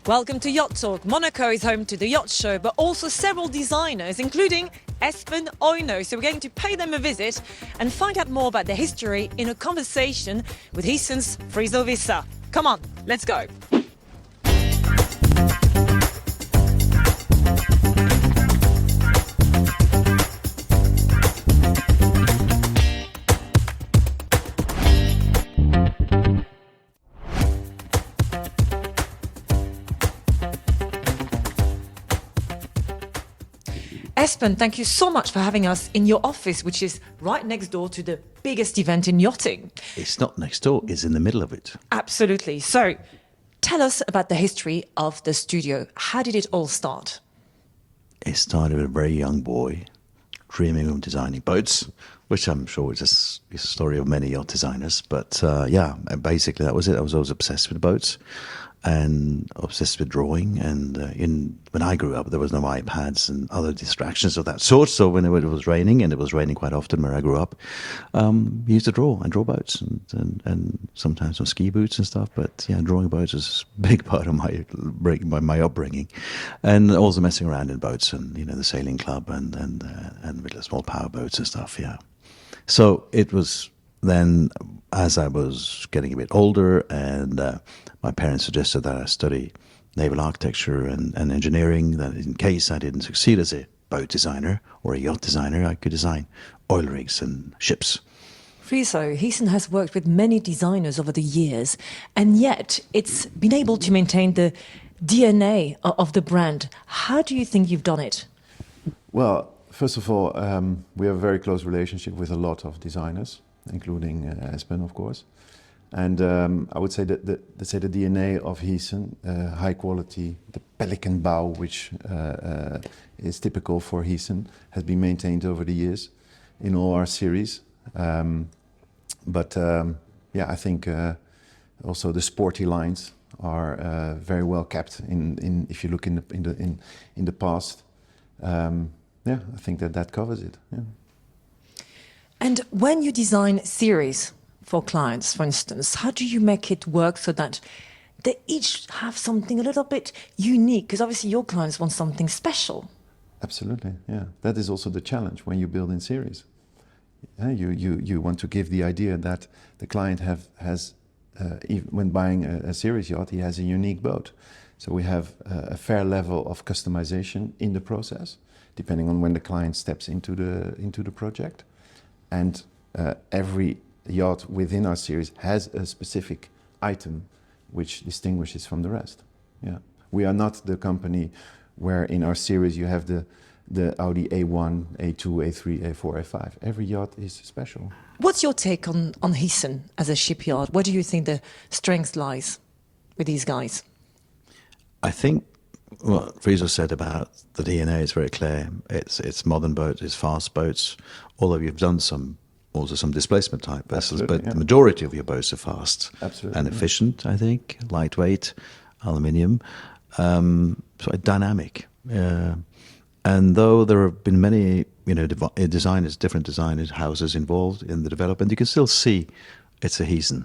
Welcome to Yacht Talk. Monaco is home to the Yacht Show, but also several designers, including Espen Øino. So we're going to pay them a visit and find out more about their history in a conversation with Heesen Friso Visser. Come on, let's go. Espen, thank you so much for having us in your office, which is right next door to the biggest event in yachting. It's not next door, it's in the middle of it. Absolutely. So tell us about the history of the studio. How did it all start? It started with a very young boy dreaming of designing boats, which I'm sure is a story of many yacht designers. But basically that was it. I was always obsessed with boats and obsessed with drawing. And when I grew up, there was no iPads and other distractions of that sort. So when it was raining, and it was raining quite often where I grew up, we used to draw boats and sometimes some ski boots and stuff. But yeah, drawing boats is a big part of my upbringing, and also messing around in boats and the sailing club and with the small power boats and stuff. Yeah, so it was. Then, as I was getting a bit older, and my parents suggested that I study naval architecture and engineering, that in case I didn't succeed as a boat designer or a yacht designer, I could design oil rigs and ships. Friso, Heesen has worked with many designers over the years, and yet it's been able to maintain the DNA of the brand. How do you think you've done it? Well, first of all, we have a very close relationship with a lot of designers, including Espen, of course. And I would say that the DNA of Heesen, high quality, the pelican bow, which is typical for Heesen, has been maintained over the years in all our series. I think also the sporty lines are very well kept. In if you look in the past, I think that covers it. Yeah. And when you design series for clients, for instance, how do you make it work so that they each have something a little bit unique? Because obviously your clients want something special. Absolutely, yeah. That is also the challenge when you build in series. You want to give the idea that the client has when buying a series yacht, he has a unique boat. So we have a fair level of customization in the process, depending on when the client steps into the project. And every yacht within our series has a specific item which distinguishes from the rest. Yeah, we are not the company where in our series you have the Audi A1, A2, A3, A4, A5. Every yacht is special. What's your take on Heesen as a shipyard? Where do you think the strength lies with these guys? I think what Friso said about the DNA is very clear. It's modern boats, it's fast boats. Although you've done some displacement type vessels, but the majority of your boats are fast and efficient. I think lightweight, aluminium, so dynamic. And though there have been many, different designers, houses involved in the development, you can still see it's a Heesen.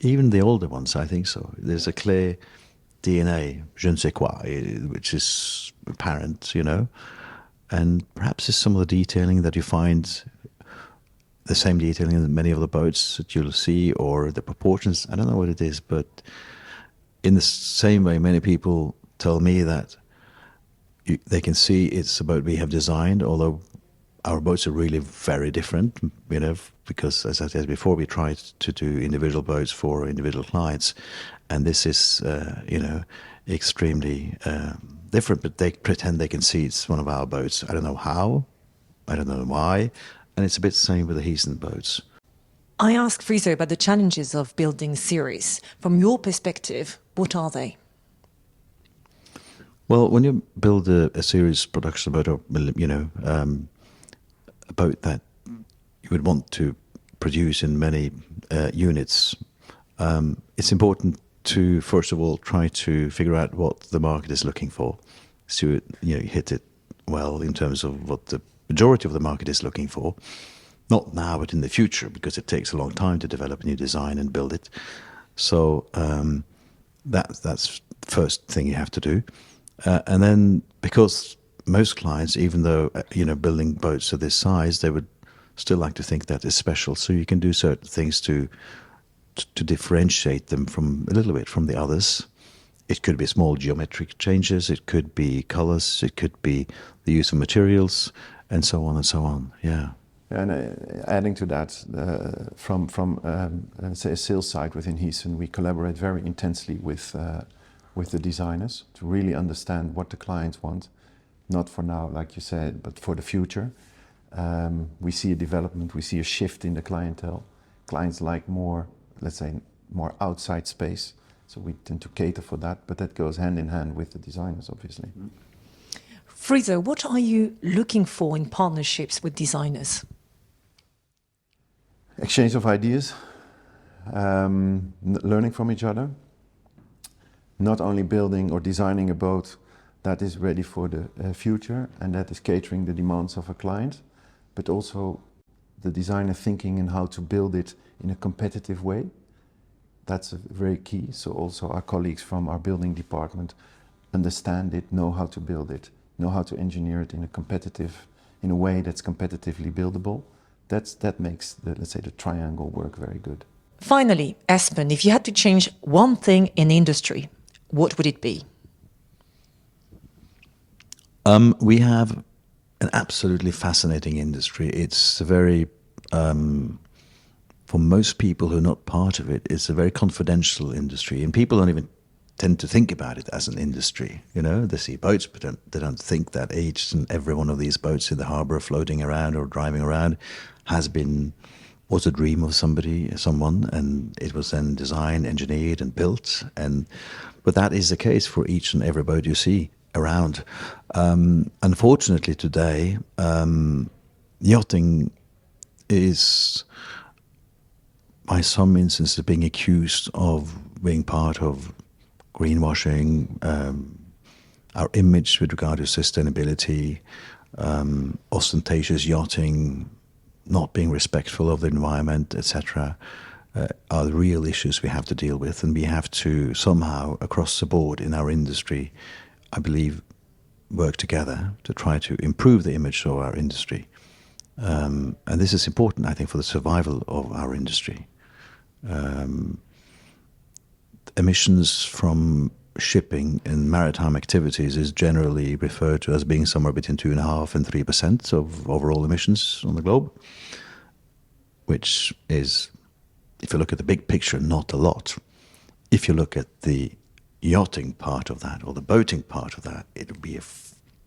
Even the older ones, I think so. There's a clear DNA, je ne sais quoi, which is apparent, and perhaps it's some of the detailing that you find, the same detailing in many of the boats that you'll see, or the proportions. I don't know what it is, but in the same way, many people tell me that they can see it's a boat we have designed, although our boats are really very different, because as I said before, we try to do individual boats for individual clients, and this is, extremely different, but they pretend they can see it's one of our boats. I don't know how, I don't know why, and it's a bit the same with the Heesen boats. I asked Friso about the challenges of building series. From your perspective, what are they? Well, when you build a series production boat, or a boat that you would want to produce in many units, it's important to, first of all, try to figure out what the market is looking for. So you hit it well in terms of what the majority of the market is looking for. Not now, but in the future, because it takes a long time to develop a new design and build it. So that's the first thing you have to do. And then, because most clients, even though, building boats of this size, they would still like to think that is special. So you can do certain things to differentiate them a little bit from the others. It could be small geometric changes, it could be colors, it could be the use of materials, and so on and so on. Yeah. And adding to that, from say a sales side within Heesen, we collaborate very intensely with the designers to really understand what the clients want, not for now, like you said, but for the future. We see a development, we see a shift in the clientele. Clients like more, let's say, more outside space. So we tend to cater for that, but that goes hand in hand with the designers, obviously. Friso, what are you looking for in partnerships with designers? Exchange of ideas, learning from each other, not only building or designing a boat that is ready for the future and that is catering the demands of a client, but also the designer thinking in how to build it in a competitive way. That's very key. So also our colleagues from our building department understand it, know how to build it, know how to engineer it in a way that's competitively buildable. That makes let's say the triangle work very good. Finally, Espen, if you had to change one thing in the industry, what would it be? We have an absolutely fascinating industry. It's a very, for most people who are not part of it, it's a very confidential industry, and people don't even tend to think about it as an industry. They see boats, but they don't think that each and every one of these boats in the harbour floating around or driving around was a dream of someone, and it was then designed, engineered, and built. But that is the case for each and every boat you see around. Unfortunately, today, yachting is, by some instances, being accused of being part of greenwashing, our image with regard to sustainability, ostentatious yachting, not being respectful of the environment, etc., are the real issues we have to deal with, and we have to somehow, across the board in our industry, I believe, work together to try to improve the image of our industry. And this is important, I think, for the survival of our industry. Emissions from shipping and maritime activities is generally referred to as being somewhere between 2.5% and 3% of overall emissions on the globe, which is, if you look at the big picture, not a lot. If you look at the yachting part of that or the boating part of that, it would be a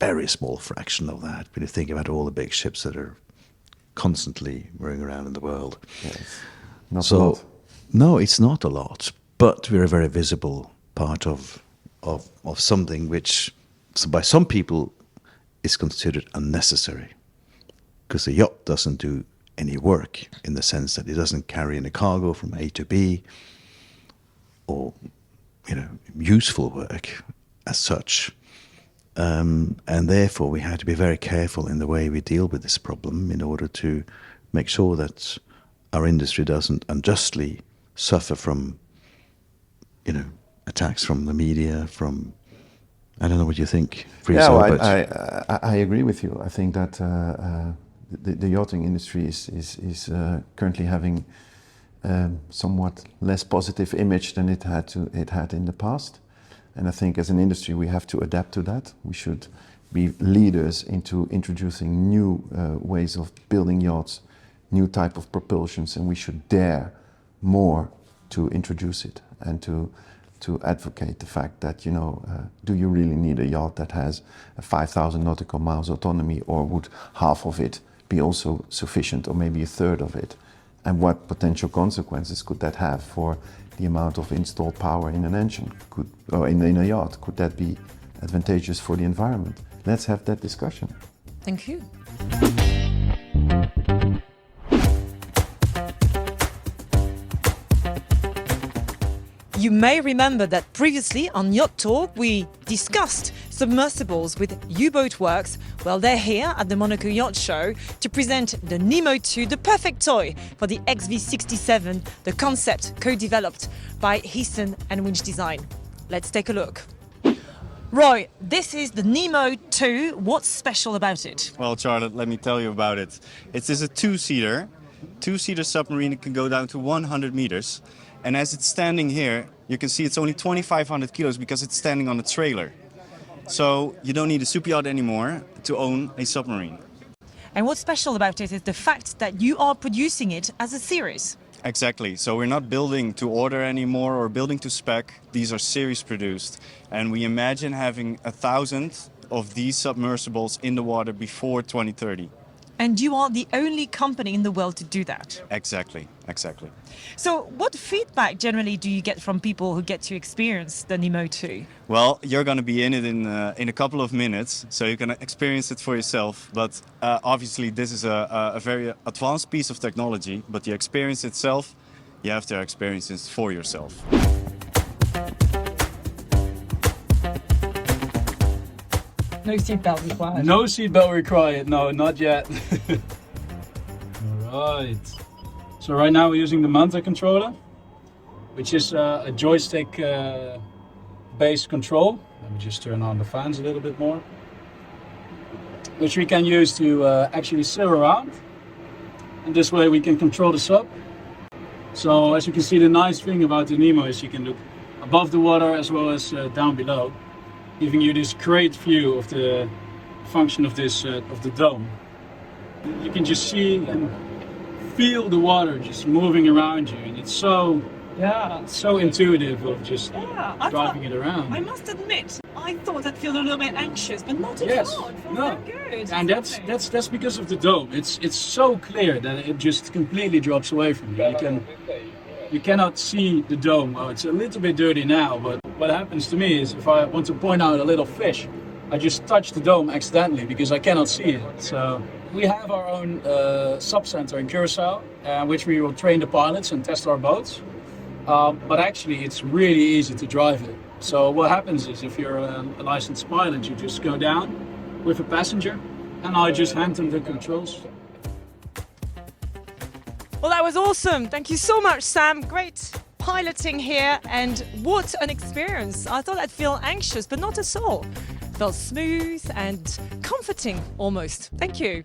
very small fraction of that when you think about all the big ships that are constantly moving around in the world. Yes. Not a lot. No, it's not a lot, but we're a very visible part of something which, by some people, is considered unnecessary, because the yacht doesn't do any work in the sense that it doesn't carry any cargo from A to B, or useful work as such. And therefore we have to be very careful in the way we deal with this problem in order to make sure that our industry doesn't unjustly suffer from, attacks from the media, from, I don't know what you think, Friso. Yeah, I agree with you. I think that the yachting industry is currently having somewhat less positive image than it had in the past. And I think as an industry we have to adapt to that. We should be leaders into introducing new ways of building yachts, new type of propulsions, and we should dare more to introduce it and to advocate the fact that, do you really need a yacht that has a 5,000 nautical miles autonomy, or would half of it be also sufficient, or maybe a third of it? And what potential consequences could that have for the amount of installed power in an engine, or in a yacht? Could that be advantageous for the environment? Let's have that discussion. Thank you. You may remember that previously on Yacht Talk we discussed submersibles with U-Boat Works. Well, they're here at the Monaco Yacht Show to present the Nemo 2, the perfect toy for the XV67, the concept co-developed by Heesen and Winch Design. Let's take a look. Roy, this is the Nemo 2. What's special about it? Well, Charlotte, let me tell you about it. It is a two-seater submarine that can go down to 100 meters. And as it's standing here, you can see it's only 2,500 kilos because it's standing on a trailer. So you don't need a super yacht anymore to own a submarine. And what's special about it is the fact that you are producing it as a series. Exactly. So we're not building to order anymore or building to spec. These are series produced. And we imagine having 1,000 of these submersibles in the water before 2030. And you are the only company in the world to do that. Exactly. So what feedback generally do you get from people who get to experience the Nemo 2? Well, you're going to be in it in a couple of minutes, so you can experience it for yourself. But obviously this is a very advanced piece of technology, but the experience itself, you have to experience it for yourself. No seatbelt required. No seatbelt required, no, not yet. Alright. So right now we're using the Manta controller, which is a joystick based control. Let me just turn on the fans a little bit more. Which we can use to actually sail around. And this way we can control the sub. So as you can see, the nice thing about the Nemo is you can look above the water as well as down below, giving you this great view of the function of this of the dome. You can just see and feel the water just moving around you, and it's so intuitive of just driving it around. I must admit, I thought I'd feel a little bit anxious, but not at all. It felt very good. And that's because of the dome. It's so clear that it just completely drops away from you. You cannot see the dome. Well, it's a little bit dirty now, but what happens to me is if I want to point out a little fish, I just touch the dome accidentally because I cannot see it. So we have our own sub-center in Curacao, which we will train the pilots and test our boats. But actually, it's really easy to drive it. So what happens is if you're a licensed pilot, you just go down with a passenger and I just hand them the controls. Well, that was awesome. Thank you so much, Sam. Great piloting here, and what an experience. I thought I'd feel anxious, but not at all. Felt smooth and comforting almost. Thank you.